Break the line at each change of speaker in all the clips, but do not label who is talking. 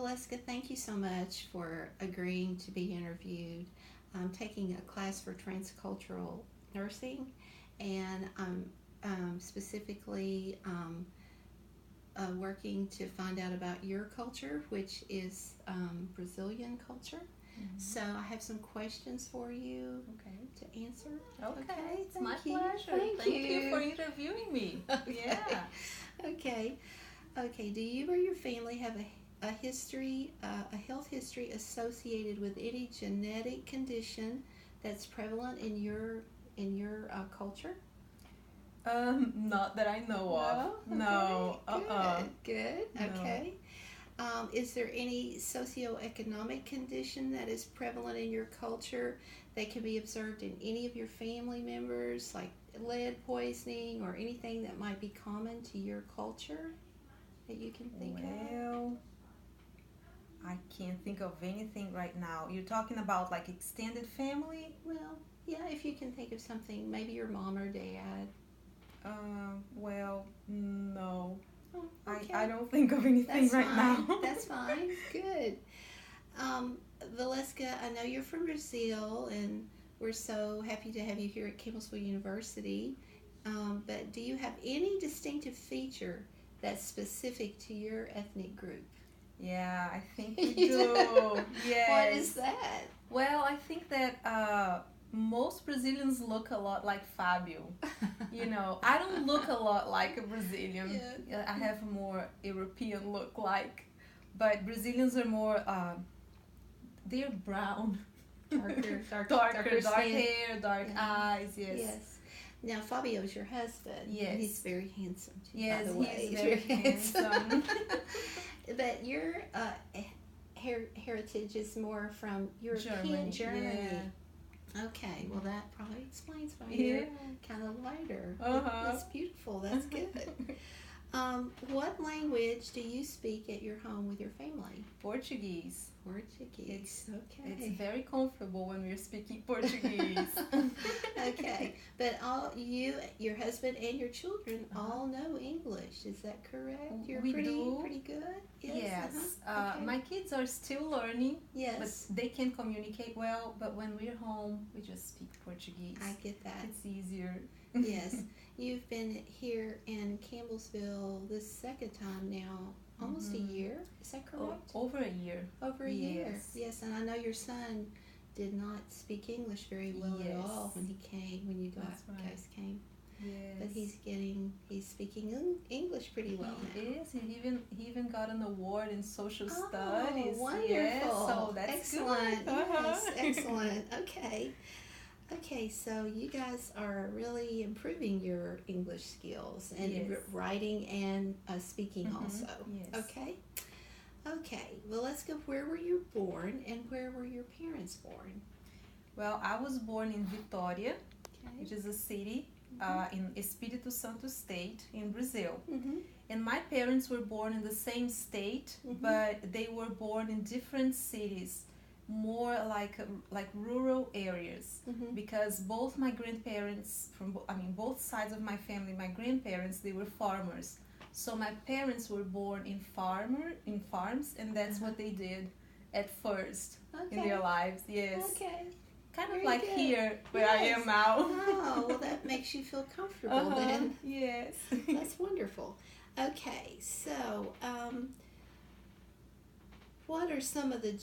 Valeska, thank you so much for agreeing to be interviewed. I'm taking a class for transcultural nursing, and I'm specifically working to find out about your culture, which is Brazilian culture. So I have some questions for you
Okay.
to answer.
Okay, it's my
thank you.
pleasure.
Thank
You for
you.
interviewing me.
Okay.
Yeah.
Okay. Okay. Do you or your family have a history, a health history associated with any genetic condition that's prevalent in your culture?
Not that I know of.
No.
No.
Okay. Good. Good.
No.
Okay. Is there any socioeconomic condition that is prevalent in your culture that can be observed in any of your family members, like lead poisoning or anything that might be common to your culture that you can think of?
Well, I can't think of anything right now. You're talking about like extended family?
Well, yeah, if you can think of something, maybe your mom or dad.
Well, no.
Oh,
I
okay.
don't think of anything
That's
right
fine.
now.
That's fine. Good. Um, Valeska, I know you're from Brazil, and we're so happy to have you here at Campbellsville University. But do you have any distinctive feature that's specific to your ethnic group?
Yeah, I think we
You do?
do.
What is
Yes.
that?
Well, I think that most Brazilians look a lot like Fabio. I don't look a lot like a Brazilian.
Yeah.
I have a more European look like, but Brazilians are more, they're brown.
Darker
Dark
skin.
hair, dark
Yeah.
eyes, yes.
Yes. Now Fabio's your husband.
Yes.
He's very handsome too, by
Yes,
the way.
he's very handsome.
But your heritage is more from European Germany.
Yeah.
Okay, well that probably explains why
Yeah.
you're kind of lighter.
Uh-huh.
That's beautiful. That's good. What language do you speak at your home with your family?
Portuguese.
Portuguese.
It's very comfortable when we're speaking Portuguese.
Okay, but all you, your husband, and your children
Uh-huh.
all know English. Is that correct? You're
We
pretty
do.
pretty good.
Yes.
Okay.
My kids are still learning,
Yes,
but they can communicate well. But when we're home, we just speak Portuguese.
I get that.
It's easier.
Yes, you've been here in Campbellsville this second time now, almost a year. Is that correct?
Over a year.
Over a year.
Yes.
Yes, and I know your son did not speak English very well at
Yes.
all when he came, when you
That's right.
guys came.
Yes.
But he's speaking English pretty well now.
He is. He even got an award in social
Oh,
studies.
wonderful.
Yes, so that's
excellent.
good.
Yes, excellent. Okay. Okay, so you guys are really improving your English skills and
Yes.
writing and speaking
Mhm.
also.
Yes.
Okay. Okay. Well, let's go. Where were you born and where were your parents born?
Well, I was born in Vitória,
Okay.
which is a city in Espírito Santo state in Brazil.
Mm-hmm.
And my parents were born in the same state,
Mhm.
but they were born in different cities, more like rural areas.
Mm-hmm.
Because both my grandparents both sides of my family, my grandparents, they were farmers. So my parents were born in farms, and that's what they did at first in
Okay.
their lives. Yes.
Okay.
Kind of
Very
like
good.
here where I
Yes.
am now.
Oh, well, that makes you feel comfortable then.
Yes.
That's wonderful. Okay, so what are some of the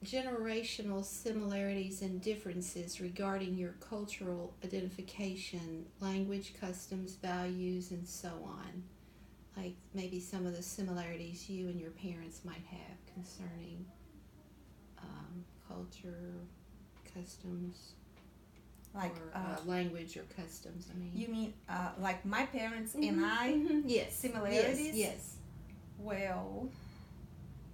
generational similarities and differences regarding your cultural identification, language, customs, values, and so on? Like maybe some of the similarities you and your parents might have concerning culture, customs,
Like
or language or customs. I mean,
you mean like my parents and I?
Mhm. Yes,
Similarities?
Yes.
Well,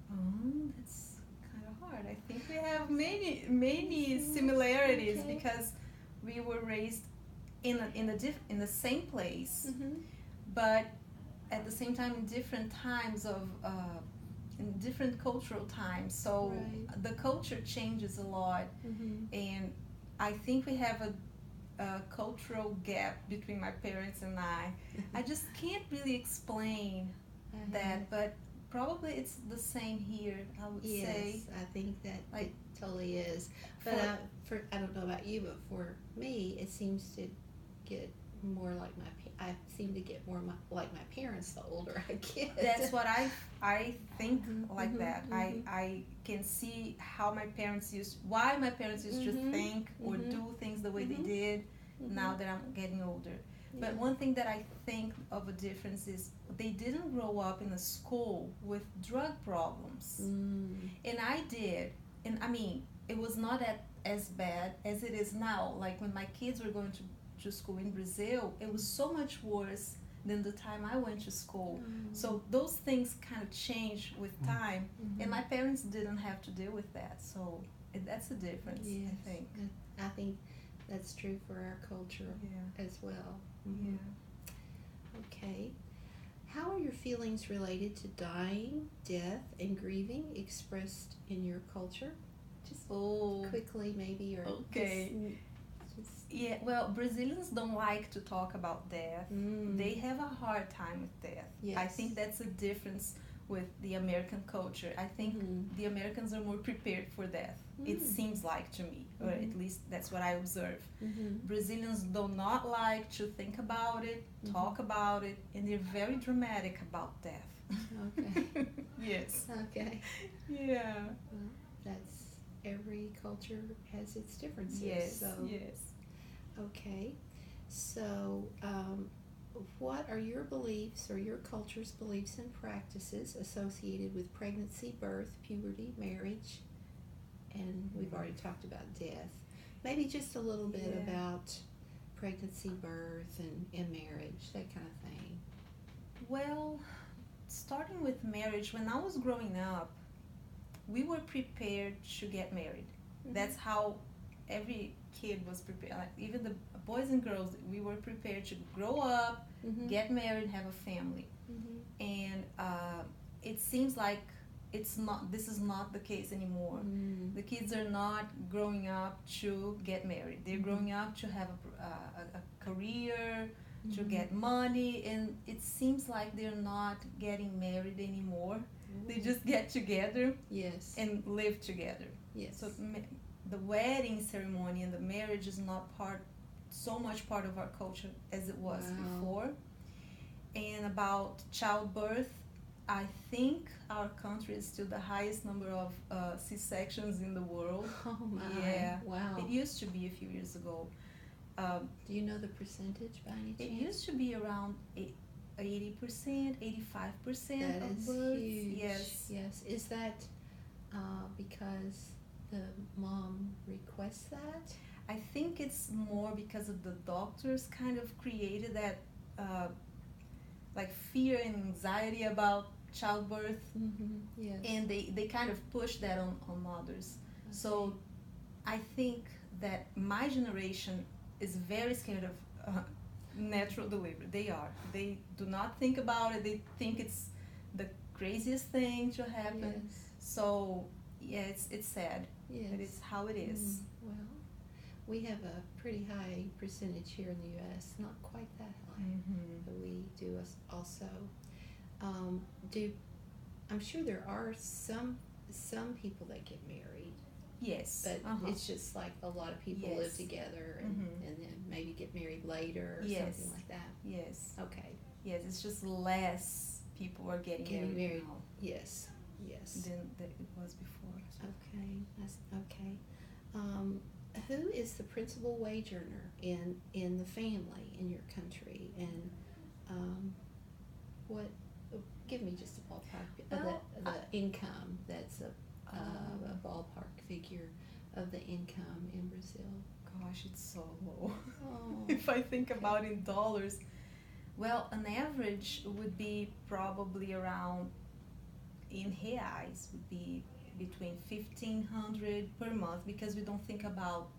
that's kind of hard. I think we have many similarities
Okay.
because we were raised in the same place,
Mm-hmm.
but at the same time in different times of in different cultural times. So
Right.
the culture changes a lot,
Mm-hmm.
and I think we have a cultural gap between my parents and I. I just can't really explain that, but probably it's the same here, I would say.
Yes, I think that
Like,
it totally is. But I don't know about you, but for me, it seems to get more like I seem to get more like my parents the older I get.
that's what I think like that.
mhm.
I can see how why my parents used to think or do things the way they did now that I'm getting older.
Yeah.
But one thing that I think of a difference is they didn't grow up in a school with drug problems. And I did. And I mean, it was not as bad as it is now. Like when my kids were going to school in Brazil, it was so much worse than the time I went to school. So those things kind of change with time. And my parents didn't have to deal with that. So that's the difference,
Yes.
I think.
I think that's true for our culture as well.
Yeah.
Okay. How are your feelings related to dying, death, and grieving expressed in your culture? Just quickly, maybe, or
okay.
Just
Yeah, well, Brazilians don't like to talk about death. They have a hard time with death.
Yes.
I think that's a difference with the American culture. I think the Americans are more prepared for death. It seems like to me, or at least that's what I observe. Brazilians do not like to think about it, talk about it, and they're very dramatic about death.
Okay.
Yes.
Okay.
Yeah.
Well, that's every culture has its differences.
Yes.
So.
Yes.
Okay. So, what are your beliefs or your culture's beliefs and practices associated with pregnancy, birth, puberty, marriage, and we've already talked about death. Maybe just a little bit about pregnancy, birth, and marriage, that kind of thing.
Well, starting with marriage, when I was growing up, we were prepared to get married. That's how every kid was prepared. Like even the boys and girls, we were prepared to grow up, get married, have a family. And it seems like this is not the case anymore. The kids are not growing up to get married. They're growing up to have a career, to get money, and it seems like they're not getting married anymore. They just get together and live together. So the wedding ceremony and the marriage is not so much part of our culture as it was before. And about childbirth, I think our country is still the highest number of C-sections in the world.
Oh my!
Yeah.
Wow.
It used to be a few years ago.
Do you know the percentage by any chance?
It used to be around 80%, 85%
That
of
is
births.
huge.
Yes.
Is that because the mom requests that?
I think it's more because of the doctors kind of created that like fear and anxiety about childbirth.
Yes.
And they kind of push that on mothers. So I think that my generation is very scared of natural delivery. They do not think about it. They think it's the craziest thing to happen.
Yes.
So yeah, it's sad.
Yes.
But it's how it is.
Well, we have a pretty high percentage here in the U.S. Not quite that high, but we do also. I'm sure there are some people that get married.
Yes.
But it's just like a lot of people live together and then maybe get married later or something like that.
Yes.
Okay.
Yes, it's just less people are getting married now.
Yes.
Than it was before. So.
Okay. That's okay. Who is the principal wage earner in the family in your country, and what? Give me just a ballpark of the income. That's a ballpark figure of the income in Brazil.
Gosh, it's so low.
Oh,
If I think about it in dollars, well, an average would be probably around, in reais, would be between 1,500 per month, because we don't think about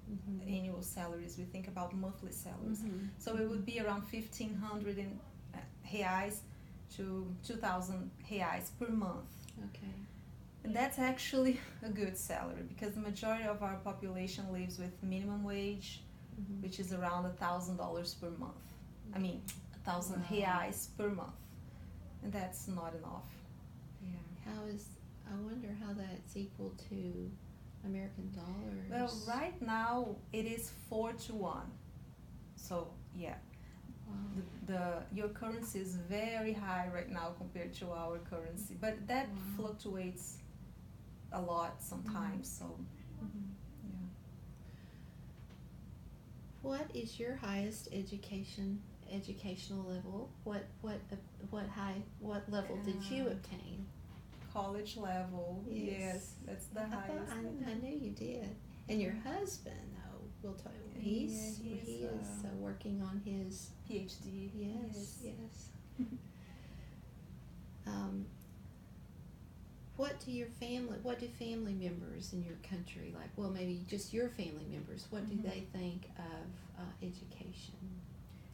annual salaries, we think about monthly salaries. So it would be around 1,500 in reais to 2,000 reais per month.
Okay.
And that's actually a good salary, because the majority of our population lives with minimum wage, which is around $1,000 per month. I mean, 1,000 reais per month, and that's not enough.
Yeah. How is, I wonder how that's equal to American dollars.
Well, right now it is 4 to 1. So yeah,
Wow.
your currency is very high right now compared to our currency, but that
Wow.
fluctuates a lot sometimes. So
Mhm.
yeah.
What is your highest educational level? What level did you obtain?
College level, yes, that's the
I thought
highest.
I knew you did. And your husband, though, will tell you, he is working on his
PhD.
yes. Um, what do family members in your country, like, well, maybe just your family members, what do they think of education,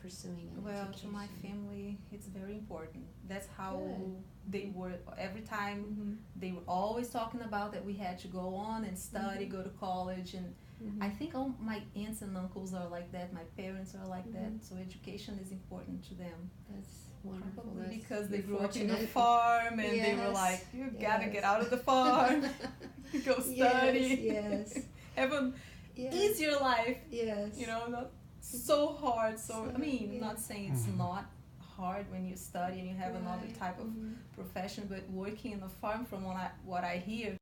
pursuing an
Well,
education?
to my family, it's very important. That's how
Good.
they were. Every time
Mm-hmm.
they were always talking about that we had to go on and study, go to college, and
Mm-hmm.
I think all my aunts and uncles are like that. My parents are like that.
Mhm.
So education is important to them.
That's wonderful.
Probably
That's,
because they
you're
grew up in a
fortunate.
farm and they were
Yes,
like, you gotta
yes.
get out of the farm, go study,
Yes.
have an
Yes.
easier life.
Yes.
You know, not so hard. So I mean,
yeah.
not saying it's not hard when you study and you have another
Right.
type of
Mhm.
profession, but working in a farm, from what I hear,